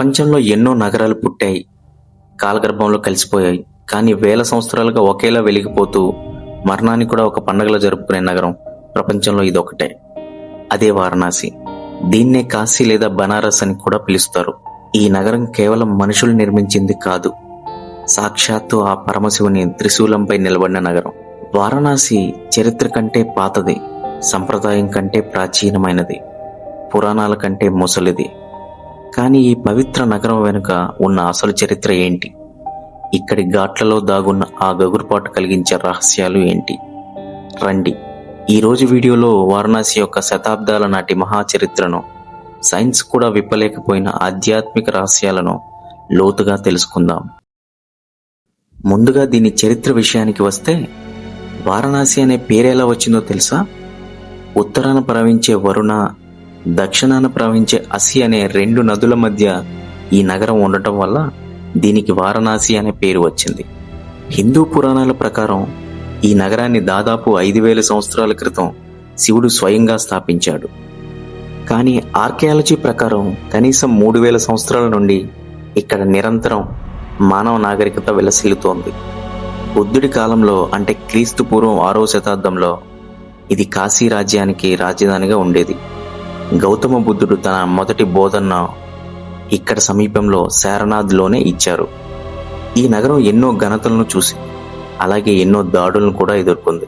ప్రపంచంలో ఎన్నో నగరాలు పుట్టాయి, కాలగర్భంలో కలిసిపోయాయి. కానీ వేల సంవత్సరాలుగా ఒకేలా వెలిగిపోతూ మరణాన్ని కూడా ఒక పండగలా జరుపుకునే నగరం ప్రపంచంలో ఇదొకటే. అదే వారణాసి. దీన్నే కాశీ లేదా బనారస్ అని కూడా పిలుస్తారు. ఈ నగరం కేవలం మనుషులు నిర్మించింది కాదు, సాక్షాత్తు ఆ పరమశివుని త్రిశూలంపై నిలబడిన నగరం. వారణాసి చరిత్ర కంటే పాతది, సంప్రదాయం కంటే ప్రాచీనమైనది, పురాణాల కంటే ముసలిది. కానీ ఈ పవిత్ర నగరం వెనుక ఉన్న అసలు చరిత్ర ఏంటి? ఇక్కడి ఘాట్లలో దాగున్న ఆ గగురుపాటు కలిగించే రహస్యాలు ఏంటి? రండి, ఈరోజు వీడియోలో వారణాసి యొక్క శతాబ్దాల నాటి మహాచరిత్రను, సైన్స్ కూడా విప్పలేకపోయిన ఆధ్యాత్మిక రహస్యాలను లోతుగా తెలుసుకుందాం. ముందుగా దీని చరిత్ర విషయానికి వస్తే, వారణాసి అనే పేరెలా వచ్చిందో తెలుసా? ఉత్తరాన ప్రవహించే వరుణ, దక్షిణాన ప్రవహించే అసి అనే రెండు నదుల మధ్య ఈ నగరం ఉండటం వల్ల దీనికి వారణాసి అనే పేరు వచ్చింది. హిందూ పురాణాల ప్రకారం ఈ నగరాన్ని దాదాపు 5000 సంవత్సరాల క్రితం శివుడు స్వయంగా స్థాపించాడు. కానీ ఆర్కియాలజీ ప్రకారం కనీసం 3000 సంవత్సరాల నుండి ఇక్కడ నిరంతరం మానవ నాగరికత విలసిల్లుతోంది. బుద్ధుడి కాలంలో, అంటే క్రీస్తు పూర్వం 6వ శతాబ్దంలో ఇది కాశీ రాజ్యానికి రాజధానిగా ఉండేది. గౌతమ బుద్ధుడు తన మొదటి బోధనను ఇక్కడ సమీపంలో సారనాథ్లోనే ఇచ్చారు. ఈ నగరం ఎన్నో ఘనతలను చూసి, అలాగే ఎన్నో దాడులను కూడా ఎదుర్కొంది.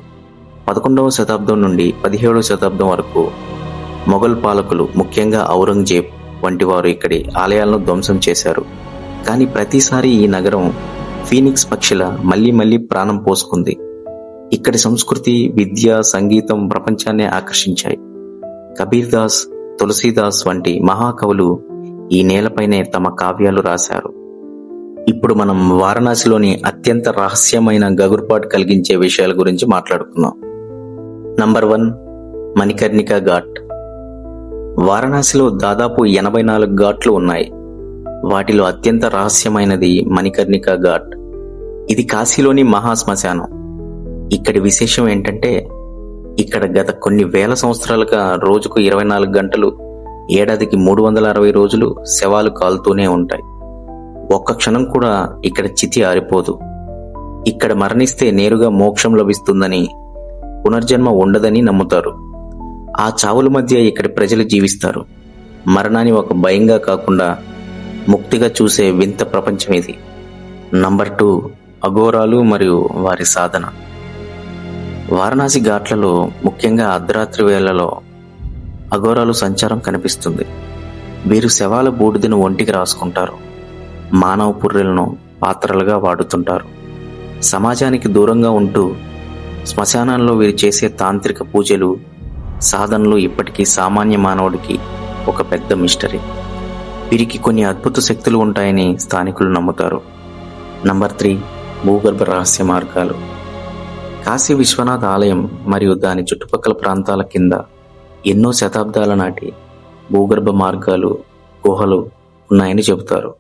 11వ శతాబ్దం నుండి 17వ శతాబ్దం వరకు మొఘల్ పాలకులు, ముఖ్యంగా ఔరంగజేబ్ వంటి వారు ఇక్కడి ఆలయాలను ధ్వంసం చేశారు. కానీ ప్రతిసారి ఈ నగరం ఫీనిక్స్ పక్షిలా మళ్లీ మళ్లీ ప్రాణం పోసుకుంది. ఇక్కడి సంస్కృతి, విద్య, సంగీతం ప్రపంచాన్ని ఆకర్షించాయి. కబీర్ దాస్, తులసీదాస్ వంటి మహాకవులు ఈ నేలపైనే తమ కావ్యాలు రాశారు. ఇప్పుడు మనం వారణాసిలోని అత్యంత రహస్యమైన గగురుపాటు కలిగించే విషయాల గురించి మాట్లాడుకుందాం. నంబర్ 1, మణికర్ణికా ఘాట్. వారణాసిలో దాదాపు 84 ఘాట్లు ఉన్నాయి. వాటిలో అత్యంత రహస్యమైనది మణికర్ణికా ఘాట్. ఇది కాశీలోని మహాశ్మశానం. ఇక్కడి విశేషం ఏంటంటే, ఇక్కడ గత కొన్ని వేల సంవత్సరాలుగా రోజుకు 24 గంటలు, ఏడాదికి 360 రోజులు శవాలు కాలుతూనే ఉంటాయి. ఒక్క క్షణం కూడా ఇక్కడ చితి ఆరిపోదు. ఇక్కడ మరణిస్తే నేరుగా మోక్షం లభిస్తుందని, పునర్జన్మ ఉండదని నమ్ముతారు. ఆ చావుల మధ్య ఇక్కడి ప్రజలు జీవిస్తారు. మరణాన్ని ఒక భయంగా కాకుండా ముక్తిగా చూసే వింత ప్రపంచం ఇది. నంబర్ 2, అఘోరాలు మరియు వారి సాధన. వారణాసి ఘాట్లలో, ముఖ్యంగా అర్ధరాత్రి వేళలో అఘోరాలు సంచారం కనిపిస్తుంది. వీరు శవాల బూడిదను ఒంటికి రాసుకుంటారు, మానవ పుర్రెలను పాత్రలుగా వాడుతుంటారు. సమాజానికి దూరంగా ఉంటూ శ్మశానాల్లో వీరు చేసే తాంత్రిక పూజలు, సాధనలు ఇప్పటికీ సామాన్య మానవుడికి ఒక పెద్ద మిస్టరీ. వీరికి కొన్ని అద్భుత శక్తులు ఉంటాయని స్థానికులు నమ్ముతారు. నంబర్ 3, భూగర్భ రహస్య మార్గాలు. కాశీ విశ్వనాథ్ ఆలయం మరియు దాని చుట్టుపక్కల ప్రాంతాల కింద ఎన్నో శతాబ్దాల నాటి భూగర్భ మార్గాలు, గుహలు ఉన్నాయని చెబుతారు.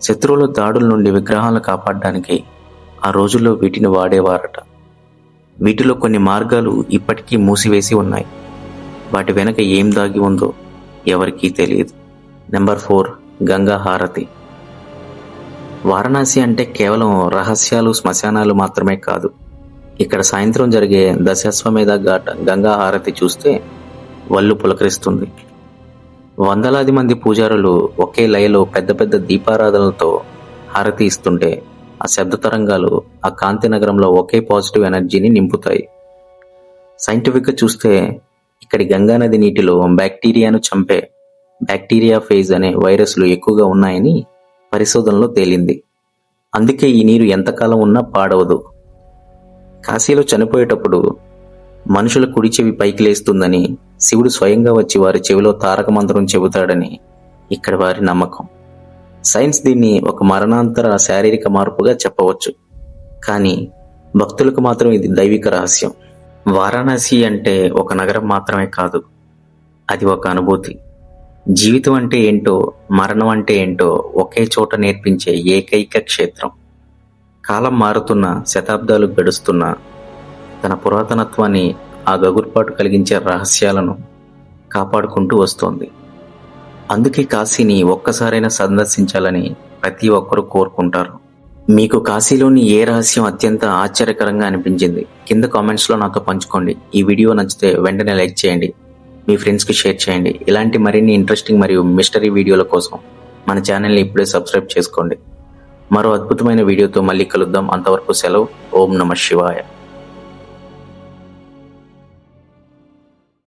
శత్రువుల దాడుల నుండి విగ్రహాలను కాపాడడానికి ఆ రోజుల్లో వీటిని వాడేవారట. వీటిలో కొన్ని మార్గాలు ఇప్పటికీ మూసివేసి ఉన్నాయి. వాటి వెనక ఏం దాగి ఉందో ఎవరికీ తెలియదు. నెంబర్ 4, గంగా హారతి. వారణాసి అంటే కేవలం రహస్యాలు, శ్మశానాలు మాత్రమే కాదు. ఇక్కడ సాయంత్రం జరిగే దశాశ్వమేధ ఘాట్ గంగా హారతి చూస్తే వళ్ళు పులకరిస్తుంది. వందలాది మంది పూజారులు ఒకే లయలో పెద్ద పెద్ద దీపారాధనలతో హారతి ఇస్తుంటే ఆ శబ్ద తరంగాలు ఆ కాంతి నగరంలో ఒకే పాజిటివ్ ఎనర్జీని నింపుతాయి. సైంటిఫిక్గా చూస్తే ఇక్కడి గంగానది నీటిలో బ్యాక్టీరియాను చంపే బ్యాక్టీరియా ఫేజ్ అనే వైరస్లు ఎక్కువగా ఉన్నాయని పరిశోధనలో తేలింది. అందుకే ఈ నీరు ఎంతకాలం ఉన్నా పాడవదు. కాశీలో చనిపోయేటప్పుడు మనుషుల కుడి చెవి పైకి లేస్తుందని, శివుడు స్వయంగా వచ్చి వారి చెవిలో తారక మంత్రం చెబుతాడని ఇక్కడి వారి నమ్మకం. సైన్స్ దీన్ని ఒక మరణాంతర శారీరక మార్పుగా చెప్పవచ్చు. కానీ భక్తులకు మాత్రం ఇది దైవిక రహస్యం. వారణాసి అంటే ఒక నగరం మాత్రమే కాదు, అది ఒక అనుభూతి. జీవితం అంటే ఏంటో, మరణం అంటే ఏంటో ఒకే చోట నేర్పించే ఏకైక క్షేత్రం. కాలం మారుతున్నా, శతాబ్దాలు గడుస్తున్నా, తన పురాతనత్వాన్ని, ఆ గగుర్పాటు కలిగించే రహస్యాలను కాపాడుకుంటూ వస్తోంది. అందుకే కాశీని ఒక్కసారైనా సందర్శించాలని ప్రతి ఒక్కరూ కోరుకుంటారు. మీకు కాశీలోని ఏ రహస్యం అత్యంత ఆశ్చర్యకరంగా అనిపించింది? కింద కామెంట్స్లో నాతో పంచుకోండి. ఈ వీడియో నచ్చితే వెంటనే లైక్ చేయండి, మీ ఫ్రెండ్స్కి షేర్ చేయండి. ఇలాంటి మరిన్ని ఇంట్రెస్టింగ్ మరియు మిస్టరీ వీడియోల కోసం మన ఛానల్ని ఇప్పుడే సబ్స్క్రైబ్ చేసుకోండి. మరో అద్భుతమైన వీడియోతో మళ్ళీ కలుద్దాం. అంతవరకు సెలవు. ఓం నమః శివాయ.